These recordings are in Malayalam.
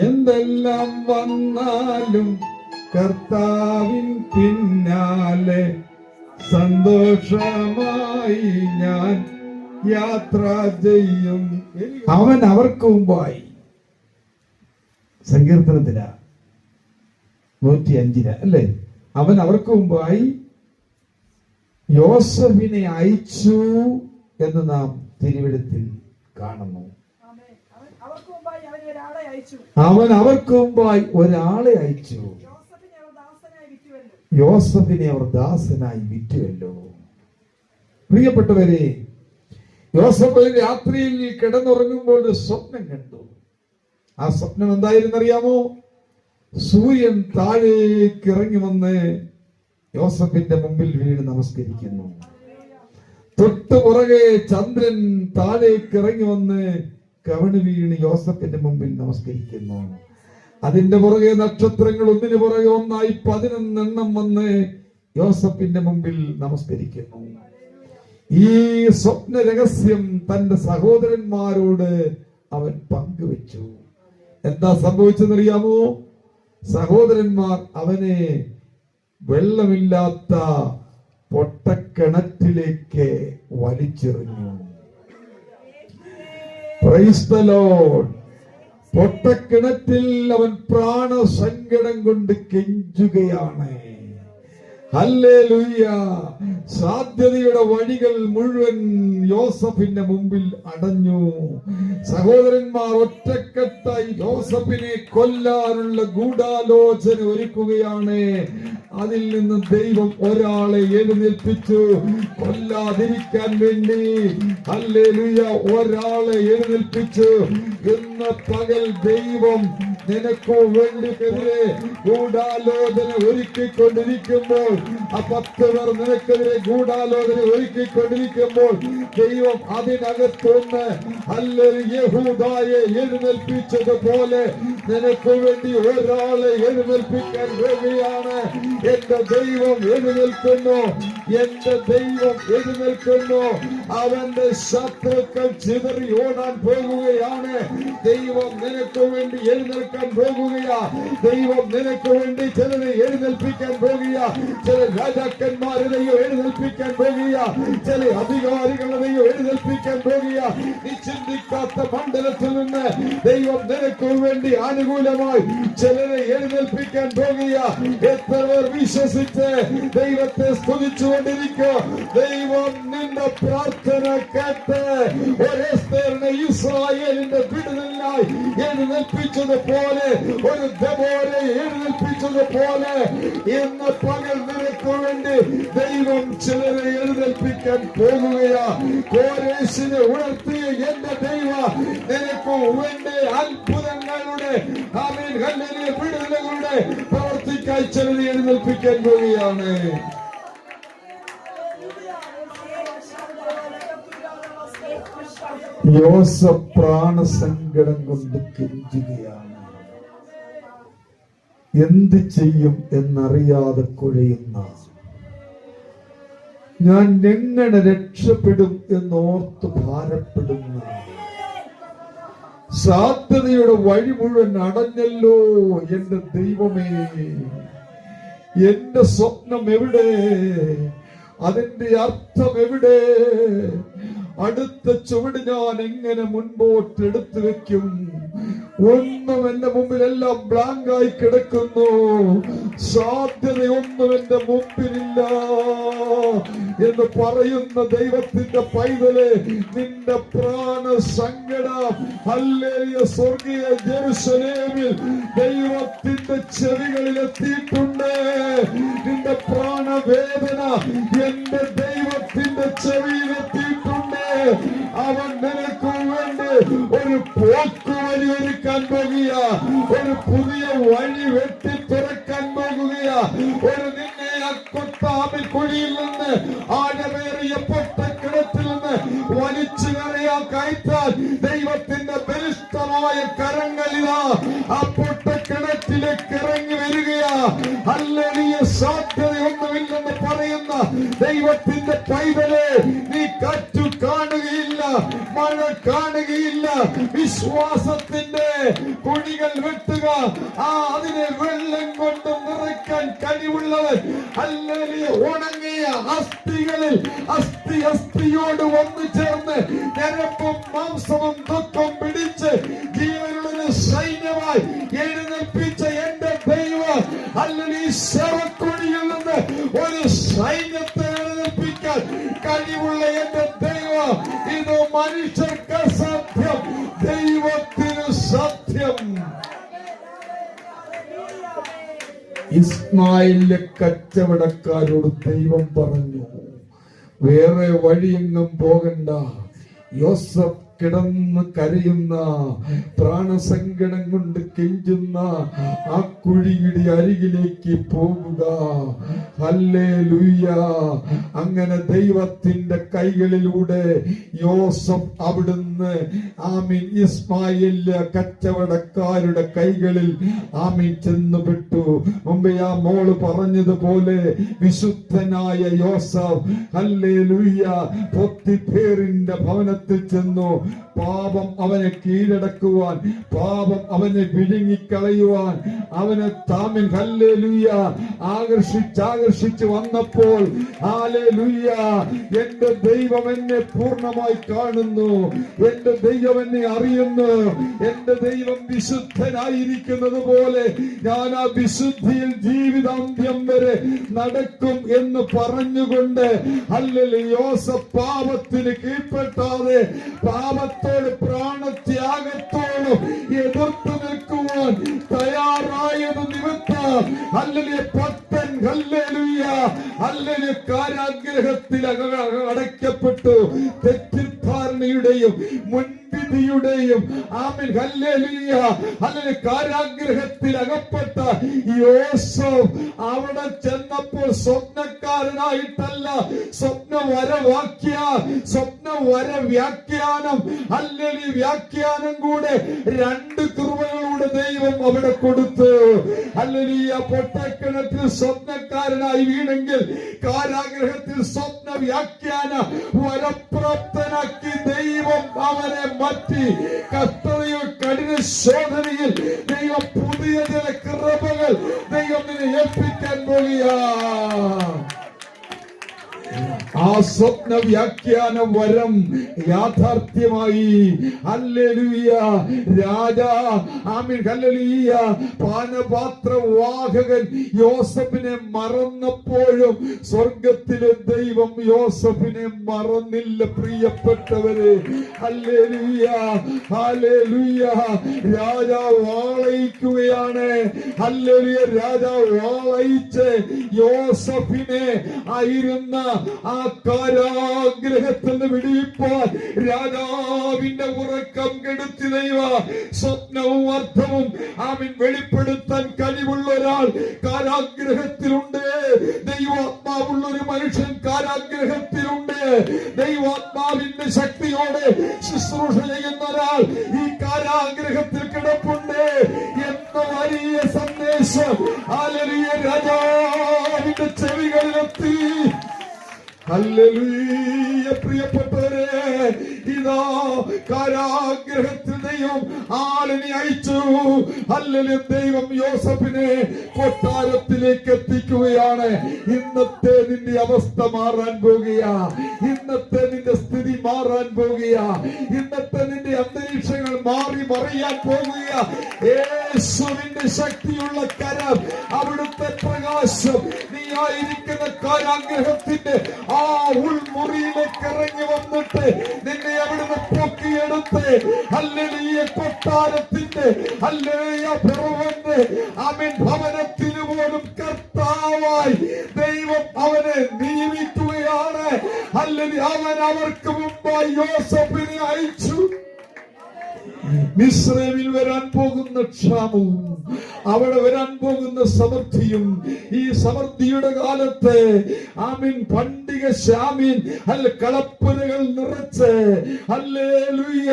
എന്തെല്ലാം വന്നാലും കർത്താവിൻ പിന്നാലെ സന്തോഷമായി ഞാൻ യാത്ര ചെയ്യും. അവൻ അവർക്ക് മുമ്പായി. സങ്കീർത്തനത്തില 105 അല്ലേ? അവൻ അവർക്ക് മുമ്പായി യോസഫിനെ അയച്ചു എന്ന് നാം തിരുവെഴുത്തിൽ കാണുന്നു. അവൻ അവർക്ക് മുമ്പായി ഒരാളെ അയച്ചു. യോസഫിനെ അവർ ദാസനായി വിറ്റുവല്ലോ. പ്രിയപ്പെട്ടവരെ, യോസഫ് രാത്രിയിൽ കിടന്നുറങ്ങുമ്പോൾ ഒരു സ്വപ്നം കണ്ടു. ആ സ്വപ്നം എന്തായിരുന്നറിയാമോ? സൂര്യൻ താഴേക്ക് ഇറങ്ങി വന്ന് യോസഫിന്റെ മുമ്പിൽ വീണ് നമസ്കരിക്കുന്നു. തൊട്ടു പുറകെ ചന്ദ്രൻ താഴേക്ക് ഇറങ്ങി വന്ന് കവണ് വീണ് യോസഫിന്റെ മുമ്പിൽ നമസ്കരിക്കുന്നു. അതിന്റെ പുറകെ നക്ഷത്രങ്ങൾ ഒന്നിനു പുറകെ ഒന്നായി 11 എണ്ണം വന്ന് യോസഫിന്റെ മുമ്പിൽ നമസ്കരിക്കുന്നു. ഈ സ്വപ്ന രഹസ്യം തന്റെ സഹോദരന്മാരോട് അവൻ പങ്കുവെച്ചു. എന്താ സംഭവിച്ചെന്നറിയാമോ? സഹോദരന്മാർ അവനെ വെള്ളമില്ലാത്ത പൊട്ടക്കിണറ്റിലേക്ക് വലിച്ചെറിഞ്ഞു. Praise the Lord. പൊട്ടക്കിണറ്റിൽ അവൻ പ്രാണസങ്കടം കൊണ്ട് കെഞ്ചുകയാണ്. ഹല്ലേലൂയ. സാധ്യതയുടെ വഴികൾ മുഴുവൻ യോസഫിന്റെ മുമ്പിൽ അടഞ്ഞു. സഹോദരന്മാർ ഒറ്റക്കെട്ടായി യോസഫിനെ കൊല്ലാനുള്ള ഗൂഢാലോചന ഒരുക്കുകയാണ്. അതിൽ നിന്ന് ദൈവം ഒരാളെ എഴുന്നേൽപ്പിച്ചു കൊല്ലാതിരിക്കാൻ വേണ്ടി. ഹല്ലേലൂയ. ഒരാളെ എഴുന്നേൽപ്പിച്ചു. ഇന്ന് പകൽ ദൈവം നിനക്കു വേണ്ടിക്കെതിരെ ഗൂഢാലോചന ഒരുക്കിക്കൊണ്ടിരിക്കുമ്പോൾ, ആ 10 പേർ നിനക്കെതിരെ ഗൂഢാലോചന ഒരുക്കിക്കൊണ്ടിരിക്കുമ്പോൾ ദൈവം അതിനകത്തുനിന്ന് യഹൂദായെ എഴുന്നേൽപ്പിച്ചതുപോലെ നിനക്ക് വേണ്ടി ഒരാളെ എഴുന്നേൽപ്പിക്കാൻ വേണ്ടിയാണ്. എന്റെ ദൈവം എഴുന്നേൽക്കുന്നു. എന്റെ ദൈവം എഴുന്നേൽക്കുന്നു. അവന്റെ ശത്രുക്കൾ ചിതറി ഓടാൻ പോകുകയാണ്. ദൈവം നിനക്ക് വേണ്ടി എഴുന്നേൽക്കാൻ പോകുകയാ. ദൈവം നിനക്ക് വേണ്ടി ചിലരെ എഴുന്നേൽപ്പിക്കാൻ പോകുകയാ. ചില രാജാക്കന്മാരെയോ എഴുന്നേൽപ്പിക്കാൻ പോകുകയാ. ചില അധികാരികളെയോ എഴുന്നേൽപ്പിക്കാൻ പോകുകയാ. നീ ചിന്തിക്കാത്ത മണ്ഡലത്തിൽ നിന്ന് ദൈവം നിനക്ക് വേണ്ടി അനുകൂലമായി ചിലരെ എഴുന്നേൽപ്പിക്കാൻ പോകുകയാ. എത്ര പേർ വിശ്വസിച്ച് ദൈവത്തെ സ്തുതിച്ചുകൊണ്ടിരിക്കുക. ദൈവം നിന്റെ പ്രാർത്ഥന കേട്ട് ഒരു എസ്തേറിനെ ഇസ്രായേലിന്റെ വിടുതലിനായി എഴുന്നേൽപ്പിച്ചതുപോലെ, ഒരു ദെബോരെ എഴുന്നേൽപ്പിച്ചതുപോലെ ഇന്ന് പകൽ നിനക്ക് വേണ്ടി ദൈവം ചിലരെ എഴുന്നേൽപ്പിക്കാൻ പോകുകയാ. കോരേശിനെ ഉണർത്തിയ എന്റെ ദൈവം നിനക്ക് വേണ്ടി അത്ഭുതങ്ങളുടെ വിടുതലുകളുടെ പ്രവർത്തിക്കായി ചിലരെ എഴുന്നേൽപ്പിക്കാൻ പോവുകയാണ്. യോസഫ് പ്രാണസങ്കടം കൊണ്ട് കെഞ്ചുകയാണ്. എന്ത് ചെയ്യും എന്നറിയാതെ കുഴയുന്ന, ഞാൻ എങ്ങനെ രക്ഷപ്പെടും എന്നോർത്ത് ഭാരപ്പെടുന്ന, സാധ്യതയുടെ വഴി മുഴുവൻ അടഞ്ഞല്ലോ എന്റെ ദൈവമേ, എന്റെ സ്വപ്നം എവിടെ? അതിന്റെ അർത്ഥം എവിടെ? അടുത്ത ചുവട് ഞാൻ എങ്ങനെ മുൻപോട്ട് എടുത്തു വെക്കും? ഒന്നും എന്റെ മുമ്പിൽ എല്ലാം ബ്ലാങ്കായി കിടക്കുന്നു. സാധ്യതയൊന്നും എന്റെ മുമ്പിലില്ല എന്ന് പറയുന്ന ദൈവത്തിന്റെ പൈതലെ, നിന്റെ പ്രാണസങ്കടം ഹല്ലേലൂയ സ്വർഗീയ ജെറുസലേമിൽ ദൈവത്തിന്റെ ചെവികളിൽ എത്തിയിട്ടുണ്ട്. നിന്റെ പ്രാണവേദന എന്റെ ദൈവത്തിന്റെ ചെവിയിൽ എത്തിയിട്ടുണ്ട്. അവൻ നിനക്ക് വേണ്ടി ഒരു പോക്കുവഴി ഒരുക്കാൻ പോകുക. ഒരു പുതിയ വഴി വെട്ടി തുറക്കാൻ പോകുക. ഒരു നിന്നെ അക്കൊത്താമി കുഴിയിൽ നിന്ന്, ആഴമേറിയ പൊട്ടക്കിണറ്റിൽ നിന്ന് വലിച്ചു കരയാൻ കയറ്റാൻ ദൈവത്തിന്റെ ബലിഷ്ഠമായ കരങ്ങളിലാ ആ പൊട്ടക്കിണറ്റിലേക്ക് ഇറങ്ങി വരികയാ. ഹല്ലേലൂയ. സാധ്യതയൊന്നുമില്ലെന്ന് പറയുന്ന ദൈവത്തിന്റെ പൈതലെ, നീ കാറ്റു കാണുകയില്ല. മഴ കാണുകയില്ല. വിശ്വാസത്തിന്റെ കുഴികൾ വെട്ടുക, അതിനെ വെള്ളം കൊണ്ട് നിറയ്ക്കാൻ കഴിവുള്ളവൻ. ഹല്ലേലൂയ. ഉണങ്ങിയ അസ്ഥികളിൽ അസ്ഥിയോട് വന്നു ചേർന്ന് ഞരമ്പും മാംസവും ദുഃഖം പിടിച്ച് ജീവനുള്ള സൈന്യമായി എഴുന്നേൽപ്പിച്ച എന്റെ ദൈവം, ഹല്ലേലൂയ, ശവക്കുഴിയിൽ നിന്ന് ഒരു സൈന്യത്തെ എഴുന്നേൽപ്പിക്കാൻ കഴിവുള്ള എന്റെ ദൈവം. ഇത് മനുഷ്യർക്ക് സത്യം, ദൈവത്തിന് സത്യം. ഇസ്മായിലിലെ കച്ചവടക്കാരോട് ദൈവം പറഞ്ഞു, വേറെ വഴിയെങ്ങും പോകണ്ട. യോസഫ് കിടന്ന് കരയുന്ന, പ്രാണസങ്കടം കൊണ്ട് കെഞ്ചുന്ന ആ കുഴിയുടെ അരികിലേക്ക് പോകുക. ഹല്ലേലൂയ. അങ്ങനെ ദൈവത്തിന്റെ കൈകളിലൂടെ യോസഫ് അവിടുന്ന് ഇസ്മായിലിലെ കച്ചവടക്കാരുടെ കൈകളിൽ ചെന്നുപെട്ടു. മുമ്പേ ആ മോള് പറഞ്ഞതുപോലെ വിശുദ്ധനായ യോസഫ്, ഹല്ലേലൂയ, പോത്തിഫേറിന്റെ ഭവനത്തിൽ ചെന്നു. പാപം അവനെ കീഴടക്കുവാൻ, പാപം അവനെ വിഴുങ്ങിക്കളയുവാൻ അവനെ താമിൽ, ഹല്ലേലൂയ, ആകർഷിച്ച് വന്നപ്പോൾ, ഹല്ലേലൂയ, എന്റെ ദൈവം എന്നെ പൂർണ്ണമായി കാണുന്നു, എന്റെ ദൈവം എന്നെ അറിയുന്നു, എന്റെ ദൈവം വിശുദ്ധനായിരിക്കുന്നത് പോലെ ഞാൻ ആ വിശുദ്ധിയിൽ ജീവിതാന്ത്യം വരെ നടക്കും എന്ന് പറഞ്ഞുകൊണ്ട്, ഹല്ലേലൂയ, യോസഫ് പാപത്തിന് കീഴ്പ്പെട്ടാതെ പാപത്തോട് പ്രാണത്യാഗത്തോടും എതിർത്ത് നിൽക്കുവാൻ തയ്യാറായത് നിമിത്തം, ഹല്ലേലൂയ, ഭക്തൻ, ഹല്ലേലൂയ, ഹല്ലേലൂയ, കാരാഗ്രഹത്തിൽ അടയ്ക്കപ്പെട്ടു. തെറ്റിദ്ധാരണയുടെയും മുൻവിധിയുടെയും ഹല്ലേലൂയ, ഹല്ലേലൂയ, കാരാഗ്രഹത്തിൽ അകപ്പെട്ട യോസഫ് അവിടെ ചെന്നപ്പോൾ സ്വപ്നക്കാരനായിട്ടല്ല, സ്വപ്നവര വ്യാഖ്യാനം, ഹല്ലേലൂയ, വ്യാഖ്യാനം കൂടെ രണ്ട് കൃപകളൂടെ ദൈവം അവിടെ കൊടുത്തു. ഹല്ലേലൂയ. പൊട്ടക്കിണറ്റിൽ സ്വപ്നക്കാരനായി വീണെങ്കിൽ കാരാഗ്രഹത്തിൽ സ്വപ്ന വ്യാഖ്യാന വരപ്രാപ്തനാക്കി ദൈവം അവനെ മാറ്റി. കഷ്ടതയോ കഠിന ശോധനയിൽ ദൈവം പുതിയ ചില കൃപകൾ ദൈവം നിന്നെ ഏൽപ്പിക്കാൻ പോകുക. ആ സ്വപ്ന വ്യാഖ്യാന വരം യാഥാർത്ഥ്യമായി. ഹല്ലേലൂയ. ഹല്ലേലൂയ. പാനപാത്രവാഹകൻ യോസഫിനെ മറന്നപ്പോഴും സ്വർഗത്തിലെ ദൈവം യോസഫിനെ മറന്നില്ല. പ്രിയപ്പെട്ടവരെ, ഹല്ലേലൂയ, ഹല്ലേലൂയ. രാജാവ് ആളയിക്കുകയാണ്. ഹല്ലേലൂയ. രാജാവ് ആളയിച്ച് യോസഫിനെ ആയിരുന്ന ആ കാരാഗ്രഹത്തിൽ നിന്ന് വിടുവിപ്പാൻ രാജാവിന്റെ ഉറക്കം കെടുത്തി ദൈവ സ്വപ്നവും അർത്ഥവും വെളിപ്പെടുത്താൻ കഴിവുള്ള ഒരാൾ കാരാഗ്രഹത്തിലുണ്ട്. ദൈവാത്മാവുള്ള ഒരു മനുഷ്യൻ കാരാഗ്രഹത്തിലുണ്ട്. ദൈവാത്മാവിന്റെ ശക്തിയോടെ ശുശ്രൂഷ ചെയ്യുന്ന ഒരാൾ ഈ കാരാഗ്രഹത്തിൽ കിടപ്പുണ്ട് എന്ന വലിയ സന്ദേശം ഹല്ലേലൂയ രാജാവിന്റെ ചെവികളിലെത്തി. ഹല്ലേലൂയ. പ്രിയപ്പെട്ടവരെ, ഇതാ കാരാഗ്രഹത്തിൽ ദൈവം ആളിനെ അയച്ചു. ഹല്ലേലൂയ. ദൈവം യോസഫിനെ കൊട്ടാരത്തിലേക്ക് എത്തിക്കുകയാണ്. ഇന്നത്തെ നിന്റെ അവസ്ഥ മാറാൻ പോകുക. ഇന്നത്തെ നിന്റെ സ്ഥിതി മാറാൻ പോകുക. ഇന്നത്തെ നിന്റെ അന്തരീക്ഷങ്ങൾ മാറി മറിയാൻ പോകുക. യേശുവിന്റെ ശക്തിയുള്ള കരം, അവിടുത്തെ പ്രകാശം നീ ആയിരിക്കുന്ന കാരാഗ്രഹത്തിന്റെ ആ ഉൾമുറിയിലേക്ക് ഇറങ്ങി വന്നിട്ട് നിന്നെ അവിടുന്ന് പൊക്കിയെടുത്ത് ഹല്ലേലൂയ കൊട്ടാരത്തിന്റെ ഹല്ലേലൂയ ഫറവോന്റെ ഭവനത്തിന് പോലും കർത്താവായി ദൈവം അവനെ നിയമിക്കുകയാണ്. ഹല്ലേലൂയ. അവൻ അവർക്ക് മുമ്പായി യോസഫിനെ അയച്ചു. മിസ്രൈമിൽ വരാൻ പോകുന്ന ക്ഷാമവും അവിടെ വരാൻ പോകുന്ന സമൃദ്ധിയും, ഈ സമൃദ്ധിയുടെ കാലത്ത് ആമീൻ പണ്ടിക ശാമീൻ കളപ്പുരകൾ നിറച്ച് ഹല്ലേലൂയ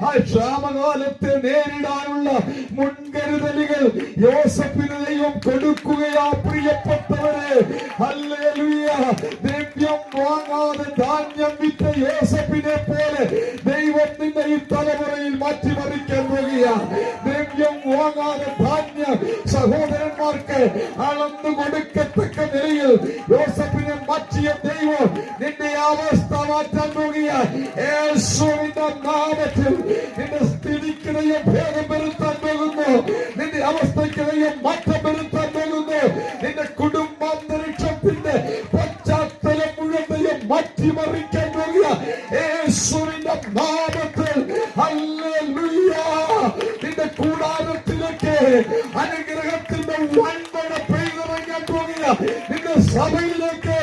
ആ ക്ഷാമകാലത്തെ നേരിടാനുള്ള മുൻകരുതലുകൾ യോസേഫിന് ദൈവം കൊടുക്കുകയാ. പ്രിയപ്പെട്ടവരെ, ഹല്ലേലൂയ, ദ്രവ്യം വാങ്ങാതെ ധാന്യം വിറ്റ യോസേഫിനെ പോലെ ദൈവം നിന്നെ ഈ തലമുറയിൽ മാറ്റിമറിക്കാൻ പോകുകയാ. ദ്രവ്യം വാങ്ങാതെ ധാന്യം സഹോദരന്മാർക്ക് അളന്നു കൊടുക്കത്തക്ക നിലയിൽ യോസേഫിനെ മാറ്റിയ ദൈവം നിന്റെ അവസ്ഥ മാറ്റാൻ പോകുകയാ. യേശുവിന്റെ നാമത്തിൽ നിന്റെ സ്ഥിതിക്ക് ദൈവം ഭേദം വരുത്താൻ പോകുന്നു. നിന്റെ അവസ്ഥയ്ക്ക് ദൈവം മാറ്റം വരുത്താൻ പോകുന്നു. നിന്റെ കുടുംബാന്തരീക്ഷത്തിന്റെ പശ്ചാത്തലം മുഴുവൻ ദൈവം മാറ്റിമറിക്കാൻ പോകുക യേശുവിന്റെ നാമത്തിൽ. ഹല്ലേലൂയ. നിന്റെ കൂടാരത്തിലേക്ക് അനുഗ്രഹത്തിന്റെ വൻമഴ പെയ്തിറങ്ങാൻ പോകുക. നിന്റെ സഭയിലേക്ക്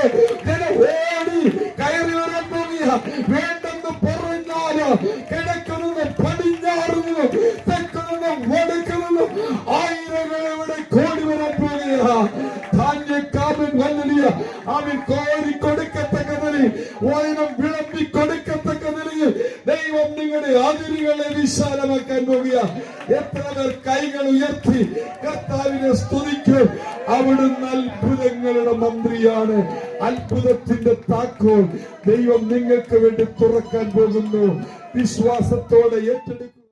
ജനം ഓടി കയറി വരാൻ പോകുക. വേണ്ടെന്ന് പറഞ്ഞാല് കിഴക്കുനിന്നും പടിഞ്ഞാറുനിന്നും തെക്കുനിന്നും വടക്കുനിന്നും ആയിരങ്ങൾ ഇവിടെ കോടി വരാൻ പോകുക. ധാന്യക്കാമൻ വല്ലിയ അവൻ കോരി കൊടുക്കത്തക്ക നിലയിൽ, വചനം വിളമ്പി കൊടുക്കത്തക്ക നിലയിൽ ദൈവം നിങ്ങളുടെ അതിരുകളെ വിശാലമാക്കാൻ പോകുക. എത്ര പേർ കൈകൾ ഉയർത്തി കർത്താവിനെ സ്തുതിക്കും. അവിടുന്ന് അത്ഭുതങ്ങളുടെ മന്ത്രിയാണ്. അത്ഭുതത്തിന്റെ താക്കോൽ ദൈവം നിങ്ങൾക്ക് വേണ്ടി തുറക്കാൻ പോകുന്നു. വിശ്വാസത്തോടെ ഏറ്റെടുക്കും.